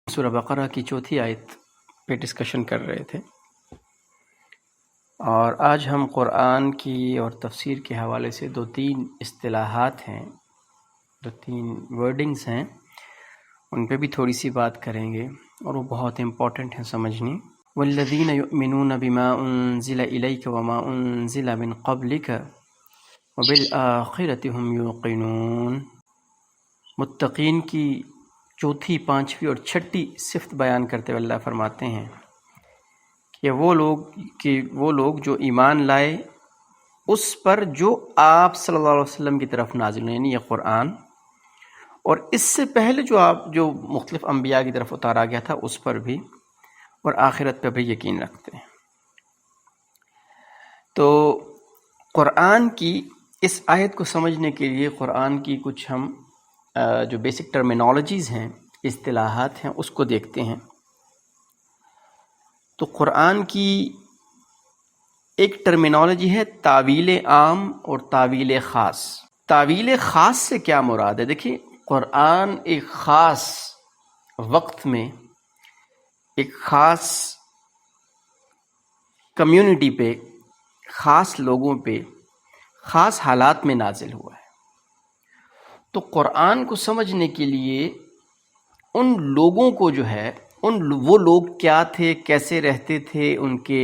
سورہ بقرہ کی چوتھی آیت پہ ڈسکشن کر رہے تھے، اور آج ہم قرآن کی اور تفسیر کے حوالے سے دو تین اصطلاحات ہیں، دو تین ورڈنگز ہیں، ان پہ بھی تھوڑی سی بات کریں گے، اور وہ بہت امپورٹنٹ ہیں سمجھنی۔ والذین یؤمنون بما انزل الیک وما انزل من قبلک وبالآخرۃ هم یوقنون۔ متقین کی چوتھی، پانچویں اور چھٹی صفت بیان کرتے ہوئے اللہ فرماتے ہیں کہ وہ لوگ جو ایمان لائے اس پر جو آپ صلی اللہ علیہ وسلم کی طرف نازل ہوئے، یعنی یہ قرآن، اور اس سے پہلے جو مختلف انبیاء کی طرف اتارا گیا تھا اس پر بھی، اور آخرت پہ بھی یقین رکھتے ہیں۔ تو قرآن کی اس آیت کو سمجھنے کے لیے قرآن کی کچھ ہم جو بیسک ٹرمینالوجیز ہیں، اصطلاحات ہیں، اس کو دیکھتے ہیں۔ تو قرآن کی ایک ٹرمینالوجی ہے تاویل عام اور تاویل خاص۔ تاویل خاص سے کیا مراد ہے؟ دیکھیں، قرآن ایک خاص وقت میں، ایک خاص کمیونٹی پہ، خاص لوگوں پہ، خاص حالات میں نازل ہوا ہے۔ تو قرآن کو سمجھنے کے لیے ان لوگوں کو جو ہے، وہ لوگ کیا تھے، کیسے رہتے تھے، ان کے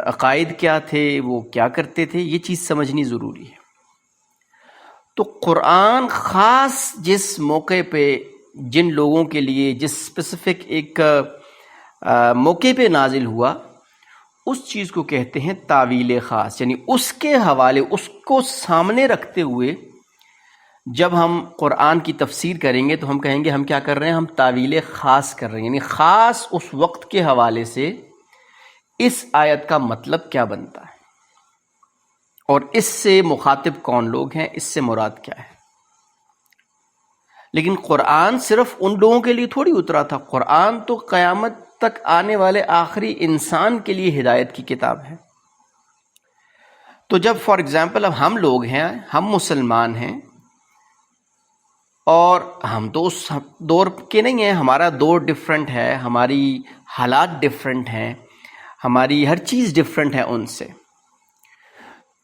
عقائد کیا تھے، وہ کیا کرتے تھے، یہ چیز سمجھنی ضروری ہے۔ تو قرآن خاص جس موقع پہ، جن لوگوں کے لیے، جس اسپیسیفک ایک موقع پہ نازل ہوا، اس چیز کو کہتے ہیں تاویل خاص، یعنی اس کے حوالے، اس کو سامنے رکھتے ہوئے جب ہم قرآن کی تفسیر کریں گے تو ہم کہیں گے ہم کیا کر رہے ہیں، ہم تاویل خاص کر رہے ہیں، یعنی خاص اس وقت کے حوالے سے اس آیت کا مطلب کیا بنتا ہے، اور اس سے مخاطب کون لوگ ہیں، اس سے مراد کیا ہے۔ لیکن قرآن صرف ان لوگوں کے لیے تھوڑی اترا تھا، قرآن تو قیامت تک آنے والے آخری انسان کے لیے ہدایت کی کتاب ہے۔ تو جب فار ایگزامپل اب ہم لوگ ہیں، ہم مسلمان ہیں، اور ہم تو اس دور کے نہیں ہیں، ہمارا دور ڈیفرنٹ ہے، ہماری حالات ڈیفرنٹ ہیں، ہماری ہر چیز ڈیفرنٹ ہے ان سے۔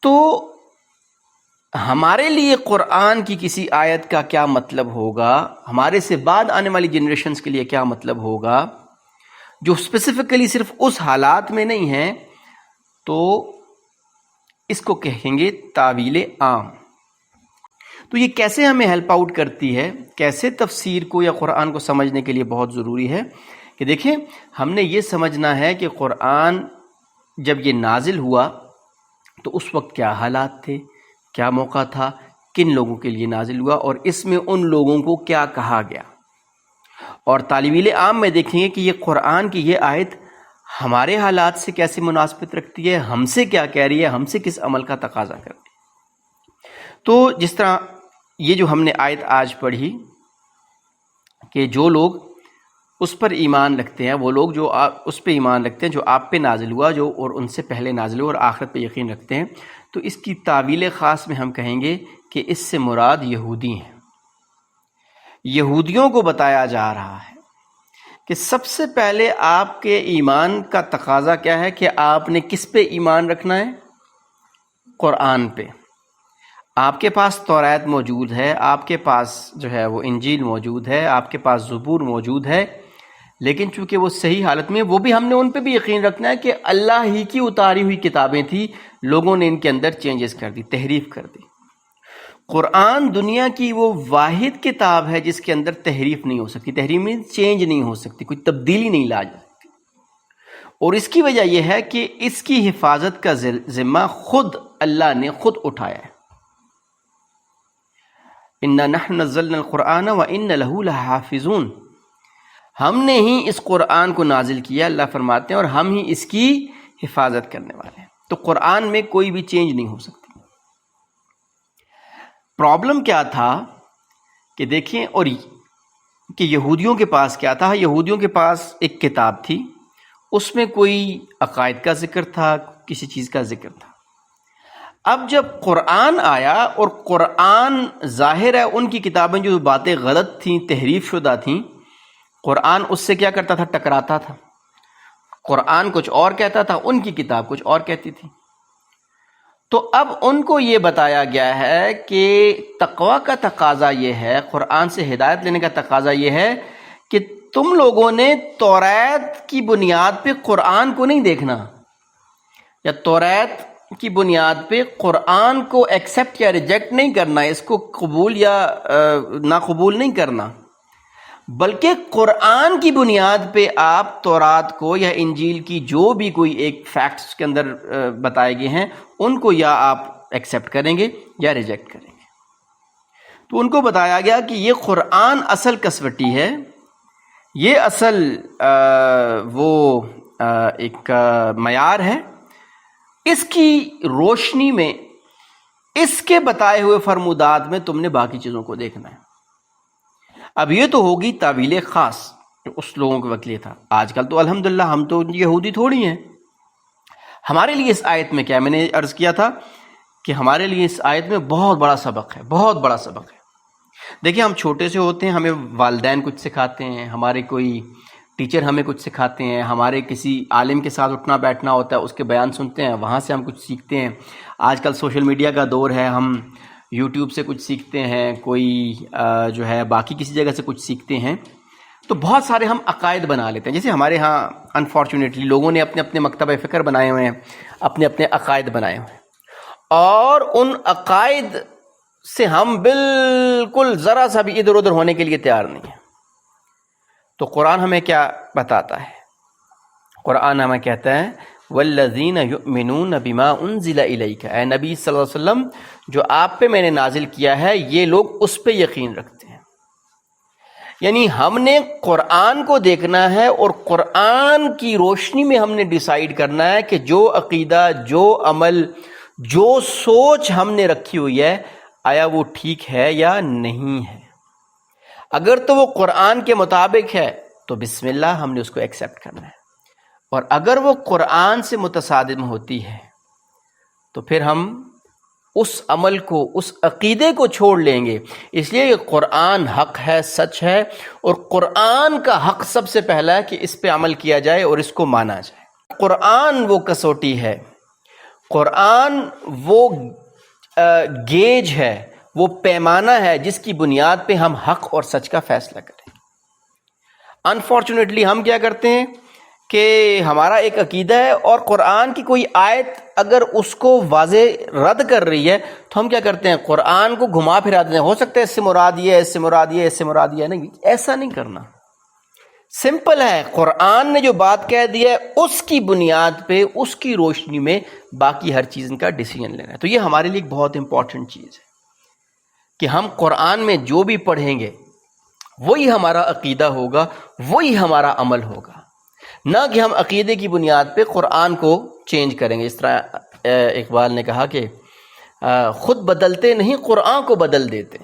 تو ہمارے لیے قرآن کی کسی آیت کا کیا مطلب ہوگا، ہمارے سے بعد آنے والی جنریشنز کے لیے کیا مطلب ہوگا، جو اسپیسیفکلی صرف اس حالات میں نہیں ہیں، تو اس کو کہیں گے تاویل عام۔ تو یہ کیسے ہمیں ہیلپ آؤٹ کرتی ہے، کیسے تفسیر کو یا قرآن کو سمجھنے کے لیے بہت ضروری ہے کہ دیکھیں، ہم نے یہ سمجھنا ہے کہ قرآن جب یہ نازل ہوا تو اس وقت کیا حالات تھے، کیا موقع تھا، کن لوگوں کے لیے نازل ہوا، اور اس میں ان لوگوں کو کیا کہا گیا۔ اور تاویل عام میں دیکھیں گے کہ یہ قرآن کی یہ آیت ہمارے حالات سے کیسے مناسبت رکھتی ہے، ہم سے کیا کہہ رہی ہے، ہم سے کس عمل کا تقاضا کر رہی ہے۔ تو جس طرح یہ جو ہم نے آیت آج پڑھی کہ جو لوگ اس پر ایمان رکھتے ہیں، وہ لوگ جو اس پہ ایمان رکھتے ہیں جو آپ پہ نازل ہوا، جو اور ان سے پہلے نازل ہوا، اور آخرت پہ یقین رکھتے ہیں، تو اس کی تاویل خاص میں ہم کہیں گے کہ اس سے مراد یہودی ہیں۔ یہودیوں کو بتایا جا رہا ہے کہ سب سے پہلے آپ کے ایمان کا تقاضا کیا ہے کہ آپ نے کس پہ ایمان رکھنا ہے؟ قرآن پہ۔ آپ کے پاس توریت موجود ہے، آپ کے پاس جو ہے وہ انجیل موجود ہے، آپ کے پاس زبور موجود ہے، لیکن چونکہ وہ صحیح حالت میں، وہ بھی ہم نے ان پہ بھی یقین رکھنا ہے کہ اللہ ہی کی اتاری ہوئی کتابیں تھیں، لوگوں نے ان کے اندر چینجز کر دی، تحریف کر دی۔ قرآن دنیا کی وہ واحد کتاب ہے جس کے اندر تحریف نہیں ہو سکتی، تحریف میں چینج نہیں ہو سکتی، کوئی تبدیلی نہیں لا جاتی، اور اس کی وجہ یہ ہے کہ اس کی حفاظت کا ذمہ خود اللہ نے خود اٹھایا ہے۔ اِنَّا نَحْنُ نَزَّلْنَا الْقُرْآنَ وَإِنَّ لَهُ لَحَافِظُونَ، ہم نے ہی اس قرآن کو نازل کیا، اللہ فرماتے ہیں، اور ہم ہی اس کی حفاظت کرنے والے ہیں۔ تو قرآن میں کوئی بھی چینج نہیں ہو سکتی۔ پرابلم کیا تھا کہ دیکھیں، اور کہ یہودیوں کے پاس کیا تھا، یہودیوں کے پاس ایک کتاب تھی، اس میں کوئی عقائد کا ذکر تھا، کسی چیز کا ذکر تھا۔ اب جب قرآن آیا، اور قرآن ظاہر ہے ان کی کتابیں جو باتیں غلط تھیں، تحریف شدہ تھیں، قرآن اس سے کیا کرتا تھا؟ ٹکراتا تھا. قرآن کچھ اور کہتا تھا، ان کی کتاب کچھ اور کہتی تھی. تو اب ان کو یہ بتایا گیا ہے کہ تقویٰ کا تقاضا یہ ہے، قرآن سے ہدایت لینے کا تقاضا یہ ہے کہ تم لوگوں نے توریت کی بنیاد پہ قرآن کو نہیں دیکھنا، یا توریت کی بنیاد پہ قرآن کو ایکسیپٹ یا ریجیکٹ نہیں کرنا، اس کو قبول یا ناقبول نہیں کرنا، بلکہ قرآن کی بنیاد پہ آپ تورات کو یا انجیل کی جو بھی کوئی ایک فیکٹس کے اندر بتائے گئے ہیں ان کو یا آپ ایکسیپٹ کریں گے یا ریجیکٹ کریں گے. تو ان کو بتایا گیا کہ یہ قرآن اصل کسوٹی ہے، یہ اصل ایک معیار ہے، اس کی روشنی میں، اس کے بتائے ہوئے فرمودات میں تم نے باقی چیزوں کو دیکھنا ہے. اب یہ تو ہوگی تعویل خاص جو اس لوگوں کے وقت لیے تھا. آج کل تو الحمدللہ ہم تو یہودی تھوڑی ہیں. ہمارے لیے اس آیت میں کیا، میں نے عرض کیا تھا کہ ہمارے لیے اس آیت میں بہت بڑا سبق ہے، بہت بڑا سبق ہے. دیکھیں ہم چھوٹے سے ہوتے ہیں، ہمیں والدین کچھ سکھاتے ہیں، ہمارے کوئی ٹیچر ہمیں کچھ سکھاتے ہیں، ہمارے کسی عالم کے ساتھ اٹھنا بیٹھنا ہوتا ہے، اس کے بیان سنتے ہیں، وہاں سے ہم کچھ سیکھتے ہیں. آج کل سوشل میڈیا کا دور ہے، ہم یوٹیوب سے کچھ سیکھتے ہیں، کوئی جو ہے باقی کسی جگہ سے کچھ سیکھتے ہیں. تو بہت سارے ہم عقائد بنا لیتے ہیں. جیسے ہمارے ہاں انفارچونیٹلی لوگوں نے اپنے اپنے مکتبہ فکر بنائے ہوئے ہیں، اپنے اپنے عقائد بنائے ہوئے ہیں، اور ان عقائد سے ہم بالکل ذرا سا بھی ادھر ادھر ہونے کے لیے تیار نہیں ہیں. تو قرآن ہمیں کیا بتاتا ہے؟ قرآن ہمیں کہتا ہے والذین یؤمنون بما انزل الیک، اے نبی صلی اللہ علیہ وسلم جو آپ پہ میں نے نازل کیا ہے یہ لوگ اس پہ یقین رکھتے ہیں. یعنی ہم نے قرآن کو دیکھنا ہے اور قرآن کی روشنی میں ہم نے ڈیسائیڈ کرنا ہے کہ جو عقیدہ، جو عمل، جو سوچ ہم نے رکھی ہوئی ہے آیا وہ ٹھیک ہے یا نہیں ہے. اگر تو وہ قرآن کے مطابق ہے تو بسم اللہ ہم نے اس کو ایکسیپٹ کرنا ہے، اور اگر وہ قرآن سے متصادم ہوتی ہے تو پھر ہم اس عمل کو، اس عقیدے کو چھوڑ لیں گے. اس لیے کہ قرآن حق ہے، سچ ہے، اور قرآن کا حق سب سے پہلا ہے کہ اس پہ عمل کیا جائے اور اس کو مانا جائے. قرآن وہ کسوٹی ہے، قرآن وہ گیج ہے، وہ پیمانہ ہے جس کی بنیاد پہ ہم حق اور سچ کا فیصلہ کریں. انفارچونیٹلی ہم کیا کرتے ہیں کہ ہمارا ایک عقیدہ ہے اور قرآن کی کوئی آیت اگر اس کو واضح رد کر رہی ہے تو ہم کیا کرتے ہیں؟ قرآن کو گھما پھرا دیتے ہیں. ہو سکتا ہے اس سے مراد یہ ہے، اس سے مراد یہ ہے، اس سے مراد یہ ہے. نہیں، ایسا نہیں کرنا. سمپل ہے، قرآن نے جو بات کہہ دی ہے اس کی بنیاد پہ، اس کی روشنی میں باقی ہر چیز کا ڈیسیژن لینا ہے. تو یہ ہمارے لیے ایک بہت امپورٹنٹ چیز ہے کہ ہم قرآن میں جو بھی پڑھیں گے وہی ہمارا عقیدہ ہوگا، وہی ہمارا عمل ہوگا، نہ کہ ہم عقیدے کی بنیاد پہ قرآن کو چینج کریں گے. اس طرح اقبال نے کہا کہ خود بدلتے نہیں قرآن کو بدل دیتے.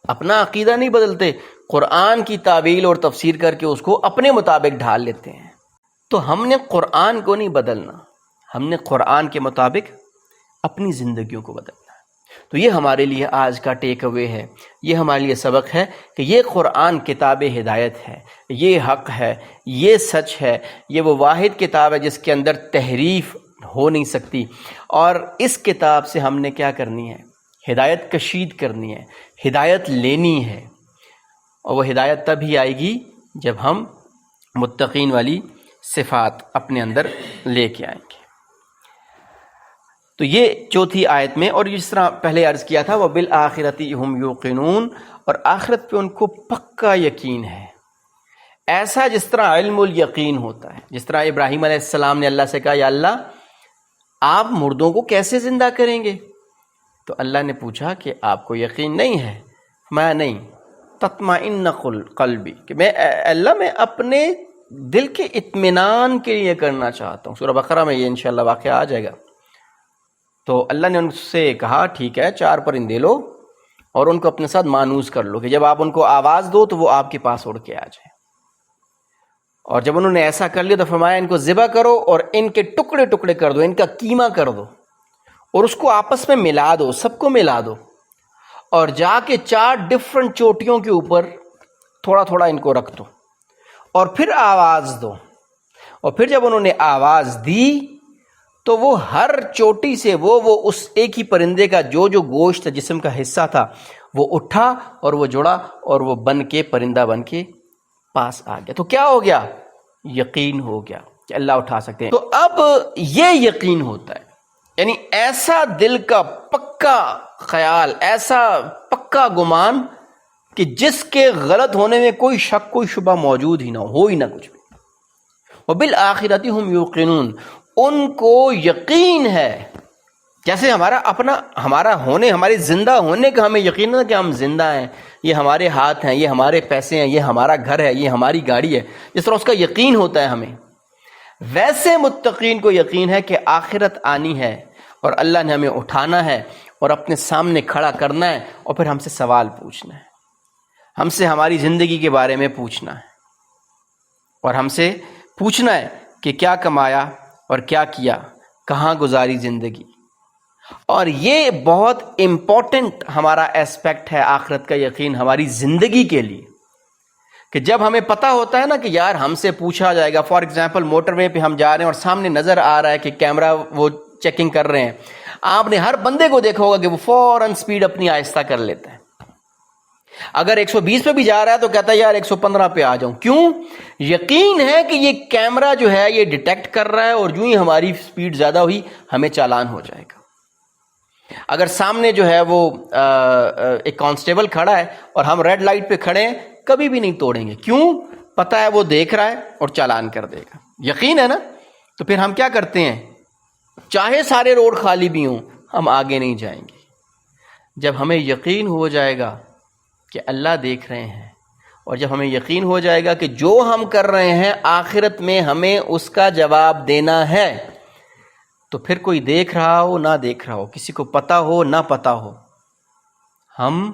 اپنا عقیدہ نہیں بدلتے، قرآن کی تعویل اور تفسیر کر کے اس کو اپنے مطابق ڈھال لیتے ہیں. تو ہم نے قرآن کو نہیں بدلنا، ہم نے قرآن کے مطابق اپنی زندگیوں کو بدلنا. تو یہ ہمارے لیے آج کا ٹیک اوے ہے، یہ ہمارے لیے سبق ہے کہ یہ قرآن کتاب ہدایت ہے، یہ حق ہے، یہ سچ ہے، یہ وہ واحد کتاب ہے جس کے اندر تحریف ہو نہیں سکتی. اور اس کتاب سے ہم نے کیا کرنی ہے؟ ہدایت کشید کرنی ہے، ہدایت لینی ہے. اور وہ ہدایت تب ہی آئے گی جب ہم متقین والی صفات اپنے اندر لے کے آئیں گے. تو یہ چوتھی آیت میں، اور جس طرح پہلے عرض کیا تھا وَبِالْآخِرَةِ هُمْ يُوقِنُونَ، اور آخرت پہ ان کو پکا یقین ہے. ایسا جس طرح علم الیقین ہوتا ہے. جس طرح ابراہیم علیہ السلام نے اللہ سے کہا یا اللہ آپ مردوں کو کیسے زندہ کریں گے؟ تو اللہ نے پوچھا کہ آپ کو یقین نہیں ہے؟ میں نہیں، تطمئن قلبی، کہ میں اللہ میں اپنے دل کے اطمینان کے لیے کرنا چاہتا ہوں. سورہ بقرہ میں یہ انشاءاللہ واقعہ آ جائے گا. تو اللہ نے ان سے کہا ٹھیک ہے 4 پرندے لو اور ان کو اپنے ساتھ مانوس کر لو کہ جب آپ ان کو آواز دو تو وہ آپ کے پاس اڑ کے آ جائیں. اور جب انہوں نے ایسا کر لیا تو فرمایا ان کو ذبح کرو اور ان کے ٹکڑے ٹکڑے کر دو، ان کا قیمہ کر دو اور اس کو آپس میں ملا دو، سب کو ملا دو، اور جا کے 4 ڈفرنٹ چوٹیوں کے اوپر تھوڑا تھوڑا ان کو رکھ دو. اور پھر آواز دو. اور پھر جب انہوں نے آواز دی تو وہ ہر چوٹی سے وہ اس ایک ہی پرندے کا جو گوشت جسم کا حصہ تھا وہ اٹھا اور وہ جڑا اور وہ پرندہ بن کے پاس آ گیا. تو کیا ہو گیا؟ یقین ہو گیا کہ اللہ اٹھا سکتے ہیں. تو اب یہ یقین ہوتا ہے، یعنی ایسا دل کا پکا خیال، ایسا پکا گمان کہ جس کے غلط ہونے میں کوئی شک کوئی شبہ موجود ہی نہ ہو ہی نہ کچھ بھی. وَبِالْآخِرَةِ هُمْ يُوقِنُونَ، ان کو یقین ہے، جیسے ہمارا ہونے، ہمارے زندہ ہونے کا ہمیں یقین ہے کہ ہم زندہ ہیں، یہ ہمارے ہاتھ ہیں، یہ ہمارے پیسے ہیں، یہ ہمارا گھر ہے، یہ ہماری گاڑی ہے، جس طرح اس کا یقین ہوتا ہے ہمیں، ویسے متقین کو یقین ہے کہ آخرت آنی ہے اور اللہ نے ہمیں اٹھانا ہے اور اپنے سامنے کھڑا کرنا ہے اور پھر ہم سے سوال پوچھنا ہے، ہم سے ہماری زندگی کے بارے میں پوچھنا ہے اور ہم سے پوچھنا ہے کہ کیا کمایا اور کیا کیا، کہاں گزاری زندگی. اور یہ بہت امپورٹنٹ ہمارا ایسپیکٹ ہے آخرت کا یقین ہماری زندگی کے لیے، کہ جب ہمیں پتہ ہوتا ہے نا کہ یار ہم سے پوچھا جائے گا. فار ایگزامپل موٹر وے پہ ہم جا رہے ہیں اور سامنے نظر آ رہا ہے کہ کیمرہ وہ چیکنگ کر رہے ہیں، آپ نے ہر بندے کو دیکھا ہوگا کہ وہ فوراً سپیڈ اپنی آہستہ کر لیتا ہے. اگر 120 پہ بھی جا رہا ہے تو کہتا ہے یار 115 پہ آ جاؤں. کیوں؟ یقین ہے کہ یہ کیمرہ جو ہے یہ ڈیٹیکٹ کر رہا ہے اور جو ہی ہماری سپیڈ زیادہ ہوئی ہمیں چالان ہو جائے گا. اگر سامنے جو ہے وہ ایک کانسٹیبل کھڑا ہے اور ہم ریڈ لائٹ پہ کھڑے ہیں کبھی بھی نہیں توڑیں گے. کیوں؟ پتہ ہے وہ دیکھ رہا ہے اور چالان کر دے گا. یقین ہے نا. تو پھر ہم کیا کرتے ہیں؟ چاہے سارے روڈ خالی بھی ہوں ہم آگے نہیں جائیں گے. جب ہمیں یقین ہو جائے گا کہ اللہ دیکھ رہے ہیں اور جب ہمیں یقین ہو جائے گا کہ جو ہم کر رہے ہیں آخرت میں ہمیں اس کا جواب دینا ہے، تو پھر کوئی دیکھ رہا ہو نہ دیکھ رہا ہو، کسی کو پتہ ہو نہ پتہ ہو، ہم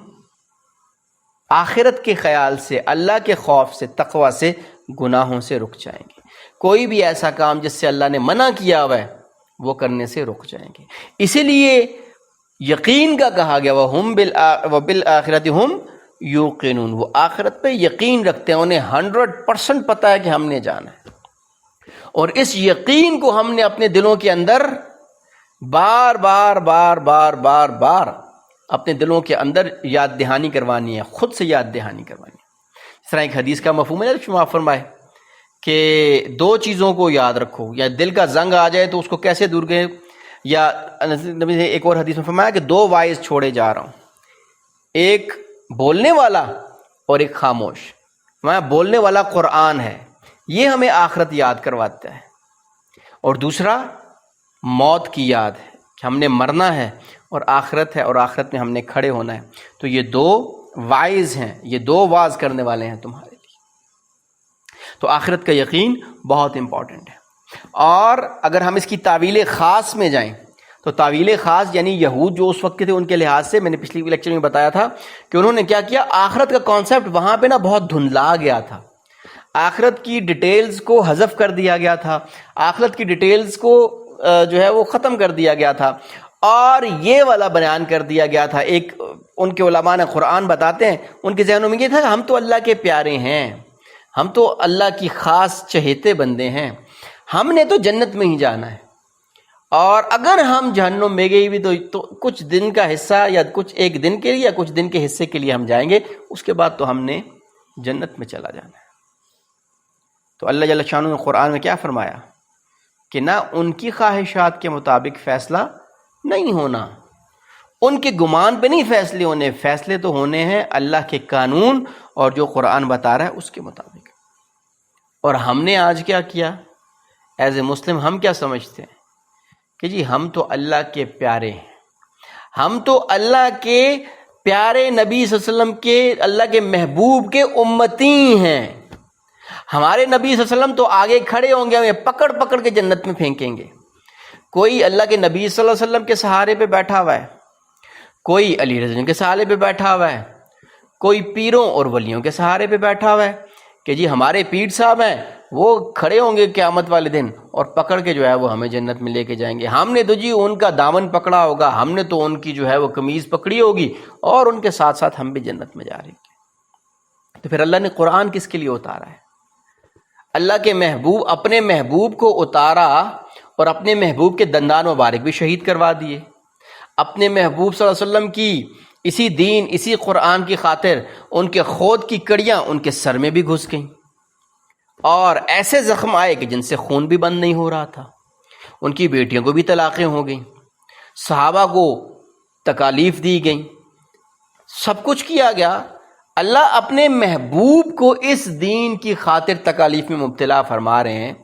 آخرت کے خیال سے، اللہ کے خوف سے، تقوی سے، گناہوں سے رک جائیں گے. کوئی بھی ایسا کام جس سے اللہ نے منع کیا ہوا ہے وہ کرنے سے رک جائیں گے. اسی لیے یقین کا کہا گیا وَبِالْآخِرَةِ هُمْ یوقنون، وہ آخرت پہ یقین رکھتے ہیں، انہیں 100% پتہ ہے کہ ہم نے جانا ہے. اور اس یقین کو ہم نے اپنے دلوں کے اندر بار بار بار بار بار بار اپنے دلوں کے اندر یاد دہانی کروانی ہے، خود سے یاد دہانی کروانی ہے. اس طرح ایک حدیث کا مفہوم ہے شما فرمائے کہ 2 چیزوں کو یاد رکھو، یا دل کا زنگ آ جائے تو اس کو کیسے دور گئے، یا نبی نے ایک اور حدیث میں فرمایا کہ 2 وائز چھوڑے جا رہا ہوں، ایک بولنے والا اور ایک خاموش. میں بولنے والا قرآن ہے، یہ ہمیں آخرت یاد کرواتا ہے، اور دوسرا موت کی یاد ہے کہ ہم نے مرنا ہے اور آخرت ہے اور آخرت میں ہم نے کھڑے ہونا ہے. تو یہ 2 وائز ہیں، یہ 2 واز کرنے والے ہیں تمہارے لیے. تو آخرت کا یقین بہت امپورٹنٹ ہے. اور اگر ہم اس کی تعویل خاص میں جائیں تو تعویل خاص یعنی یہود جو اس وقت کے تھے ان کے لحاظ سے، میں نے پچھلی لیکچر میں بتایا تھا کہ انہوں نے کیا کیا، آخرت کا کانسیپٹ وہاں پہ نا بہت دھندلا گیا تھا، آخرت کی ڈیٹیلز کو حذف کر دیا گیا تھا، آخرت کی ڈیٹیلز کو جو ہے وہ ختم کر دیا گیا تھا، اور یہ والا بیان کر دیا گیا تھا. ایک ان کے علماء نے قرآن بتاتے ہیں ان کے ذہنوں میں یہ تھا کہ ہم تو اللہ کے پیارے ہیں، ہم تو اللہ کی خاص چہیتے بندے ہیں، ہم نے تو جنت میں ہی جانا ہے، اور اگر ہم جہنم میں گئے بھی تو کچھ دن کا حصہ یا کچھ ایک دن کے لیے یا کچھ دن کے حصے کے لیے ہم جائیں گے، اس کے بعد تو ہم نے جنت میں چلا جانا ہے. تو اللہ جل شانہ نے قرآن میں کیا فرمایا کہ نہ ان کی خواہشات کے مطابق فیصلہ نہیں ہونا، ان کے گمان پہ نہیں فیصلے ہونے، فیصلے تو ہونے ہیں اللہ کے قانون اور جو قرآن بتا رہا ہے اس کے مطابق. اور ہم نے آج کیا کیا ایز اے مسلم، ہم کیا سمجھتے ہیں کہ جی ہم تو اللہ کے پیارے ہیں، ہم تو اللہ کے پیارے نبی صلی اللہ علیہ وسلم کے، اللہ کے محبوب کے امتی ہیں، ہمارے نبی صلی اللہ علیہ وسلم تو آگے کھڑے ہوں گے، ہمیں پکڑ پکڑ کے جنت میں پھینکیں گے. کوئی اللہ کے نبی صلی اللہ علیہ وسلم کے سہارے پہ بیٹھا ہوا ہے، کوئی علی رضی اللہ عنہ کے سہارے پہ بیٹھا ہوا ہے، کوئی پیروں اور ولیوں کے سہارے پہ بیٹھا ہوا ہے کہ جی ہمارے پیر صاحب ہیں وہ کھڑے ہوں گے قیامت والے دن اور پکڑ کے جو ہے وہ ہمیں جنت میں لے کے جائیں گے. ہم نے تو جی ان کا دامن پکڑا ہوگا، ہم نے تو ان کی جو ہے وہ قمیض پکڑی ہوگی اور ان کے ساتھ ساتھ ہم بھی جنت میں جا رہے ہیں. تو پھر اللہ نے قرآن کس کے لیے اتارا ہے؟ اللہ کے محبوب اپنے محبوب کو اتارا اور اپنے محبوب کے دندان مبارک بھی شہید کروا دیے. اپنے محبوب صلی اللہ علیہ وسلم کی اسی دین اسی قرآن کی خاطر ان کے خود کی کڑیاں ان کے سر میں بھی گھس گئیں اور ایسے زخم آئے کہ جن سے خون بھی بند نہیں ہو رہا تھا. ان کی بیٹیوں کو بھی طلاقیں ہو گئیں، صحابہ کو تکالیف دی گئیں، سب کچھ کیا گیا. اللہ اپنے محبوب کو اس دین کی خاطر تکالیف میں مبتلا فرما رہے ہیں.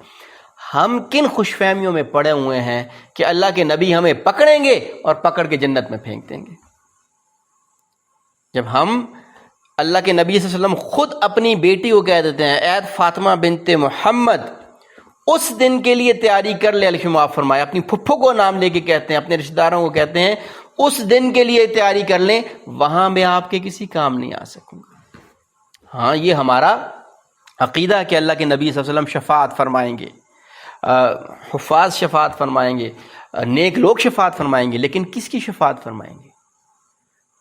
ہم کن خوش فہمیوں میں پڑے ہوئے ہیں کہ اللہ کے نبی ہمیں پکڑیں گے اور پکڑ کے جنت میں پھینک دیں گے، جب ہم اللہ کے نبی صلی اللہ علیہ وسلم خود اپنی بیٹی کو کہہ دیتے ہیں اے فاطمہ بنت محمد اس دن کے لیے تیاری کر لے. علیہ معاف فرمایا، اپنی پھپھو کو نام لے کے کہتے ہیں، اپنے رشتہ داروں کو کہتے ہیں اس دن کے لیے تیاری کر لیں، وہاں میں آپ کے کسی کام نہیں آ سکوں گا. ہاں یہ ہمارا عقیدہ ہے کہ اللہ کے نبی صلی اللہ علیہ وسلم شفاعت فرمائیں گے، حفاظ شفاعت فرمائیں گے، نیک لوگ شفاعت فرمائیں گے، لیکن کس کی شفاعت فرمائیں گے؟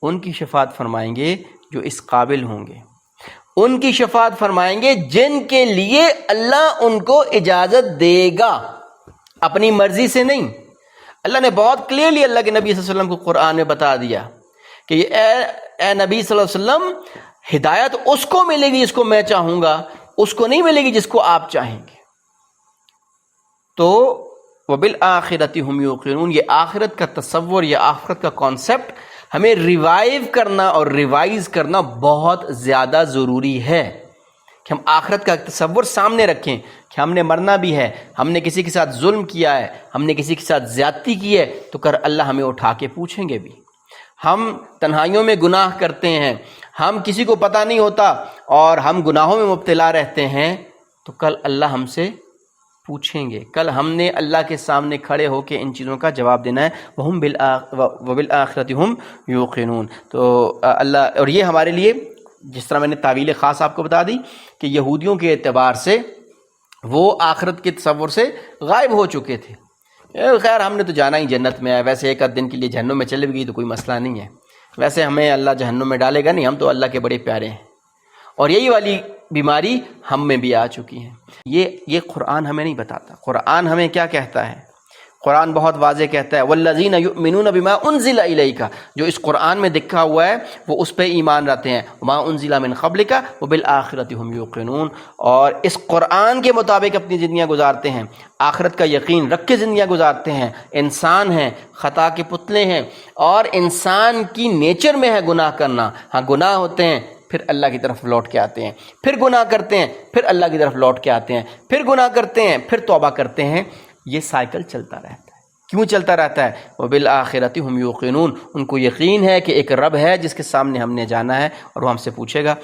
ان کی شفاعت فرمائیں گے جو اس قابل ہوں گے، ان کی شفاعت فرمائیں گے جن کے لیے اللہ ان کو اجازت دے گا، اپنی مرضی سے نہیں. اللہ نے بہت کلیئرلی اللہ کے نبی صلی اللہ علیہ وسلم کو قرآن میں بتا دیا کہ یہ اے نبی صلی اللہ علیہ وسلم ہدایت اس کو ملے گی جس کو میں چاہوں گا، اس کو نہیں ملے گی جس کو آپ چاہیں گے. تو وَبِالْآخِرَةِ هُمْ يُوقِنُونَ، یہ آخرت کا تصور، یہ آخرت کا کانسیپٹ ہمیں ریوائیو کرنا اور ریوائز کرنا بہت زیادہ ضروری ہے کہ ہم آخرت کا تصور سامنے رکھیں کہ ہم نے مرنا بھی ہے، ہم نے کسی کے ساتھ ظلم کیا ہے، ہم نے کسی کے ساتھ زیادتی کی ہے تو کر اللہ ہمیں اٹھا کے پوچھیں گے بھی. ہم تنہائیوں میں گناہ کرتے ہیں، ہم کسی کو پتہ نہیں ہوتا اور ہم گناہوں میں مبتلا رہتے ہیں تو کل اللہ ہم سے پوچھیں گے. کل ہم نے اللہ کے سامنے کھڑے ہو کے ان چیزوں کا جواب دینا ہے. وَبِالْآخِرَةِ هُمْ يُوقِنُونَ. تو اللہ، اور یہ ہمارے لیے جس طرح میں نے تعویل خاص آپ کو بتا دی کہ یہودیوں کے اعتبار سے وہ آخرت کے تصور سے غائب ہو چکے تھے. خیر ہم نے تو جانا ہی جنت میں ہے، ویسے ایک آدھ دن کے لیے جہنم میں چلے بھی گئی تو کوئی مسئلہ نہیں ہے، ویسے ہمیں اللہ جہنم میں ڈالے گا نہیں، ہم تو اللہ کے بڑے پیارے ہیں. اور یہی والی بیماری ہم میں بھی آ چکی ہے. یہ قرآن ہمیں نہیں بتاتا. قرآن ہمیں کیا کہتا ہے؟ قرآن بہت واضح کہتا ہے وَالَّذِينَ يُؤْمِنُونَ بِمَا أُنزِلَ إِلَيْكَ، جو اس قرآن میں دکھا ہوا ہے وہ اس پہ ایمان رکھتے ہیں. وَمَا أُنزِلَ مِن قَبْلِكَ وَبِالْآخِرَةِ هُمْ يُوقِنُونَ، اور اس قرآن کے مطابق اپنی زندگیاں گزارتے ہیں، آخرت کا یقین رکھ کے زندگیاں گزارتے ہیں. انسان ہیں، خطا کے پتلے ہیں، اور انسان کی نیچر میں ہے گناہ کرنا. ہاں گناہ ہوتے ہیں، پھر اللہ کی طرف لوٹ کے آتے ہیں، پھر گناہ کرتے ہیں، پھر اللہ کی طرف لوٹ کے آتے ہیں، پھر گناہ کرتے ہیں، پھر توبہ کرتے ہیں. یہ سائیکل چلتا رہتا ہے. کیوں چلتا رہتا ہے؟ وَبِالْآخِرَةِ هُمْ يُوقِنُونَ، ان کو یقین ہے کہ ایک رب ہے جس کے سامنے ہم نے جانا ہے اور وہ ہم سے پوچھے گا.